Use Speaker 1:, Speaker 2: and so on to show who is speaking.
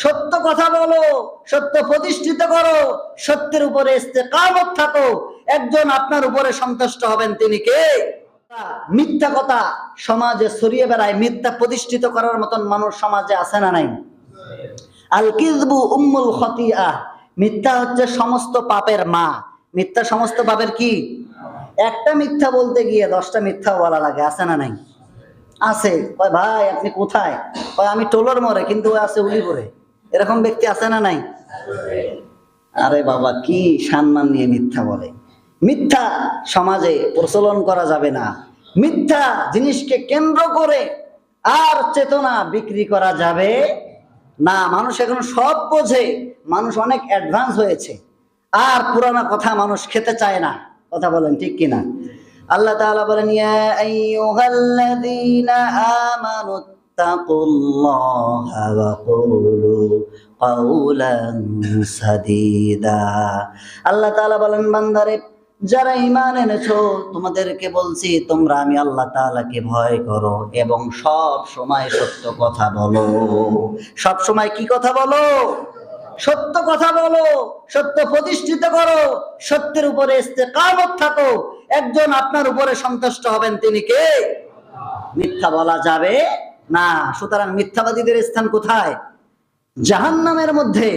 Speaker 1: সত্য কথা বলো, সত্য প্রতিষ্ঠিত করো, সত্যের উপরে ইস্তেকামত থাকো, একজন আপনার উপরে সন্তুষ্ট হবেন, তিনি কে? মিথ্যা কথা সমাজে ছড়িয়ে বেড়ায়, মিথ্যা প্রতিষ্ঠিত করার মতন মানুষ সমাজে আছে না নাই? আল কিযবু উম্মুল খতিআহ, মিথ্যা হচ্ছে সমস্ত পাপের মা। মিথ্যা সমস্ত পাপের কি? একটা মিথ্যা বলতে গিয়ে 10টা মিথ্যা বলা লাগে, আছে না নাই? আছে। কয় ভাই আপনি কোথায়? কয় আমি টোলর মরে, কিন্তু ও আছে উলিপুরে। এরকম ব্যক্তি আছে না নাই? আরে বাবা, কি সম্মান নিয়ে মিথ্যা বলে। মিথ্যা সমাজে প্রচলন করা যাবে না। মিথ্যা জিনিসকে কেন্দ্র করে আর চেতনা বিক্রি করা যাবে না। মানুষ এখন সব বোঝে, মানুষ অনেক অ্যাডভান্স হয়েছে, আর পুরানা কথা মানুষ খেতে চায় না। কথা বলেন ঠিক কিনা? আল্লাহ তাআলা বলেন, ইয়া আইয়ুহাল্লাযীনা আমানুত্তাকুল্লাহা ওয়া কুলু কাওলান সাদীদা। আল্লাহ তাআলা বলেন, বান্দারে, যারা ঈমান এনেছো, তোমাদেরকে বলছি তোমরা আমি আল্লাহ তাআলাকে ভয় করো এবং সব সময় সত্য কথা বলো। সব সময় কি কথা বলো? সত্য কথা বলো, সত্য প্রতিষ্ঠিত করো, সত্যের উপরে ইস্তেকামত থাকো, একজন আপনার উপরে সন্তুষ্ট হবেন, তিনি কে? মিথ্যা বলা যাবে না। সুতরাং মিথ্যাবাদীদের স্থান কোথায়? জাহান্নামের মধ্যে।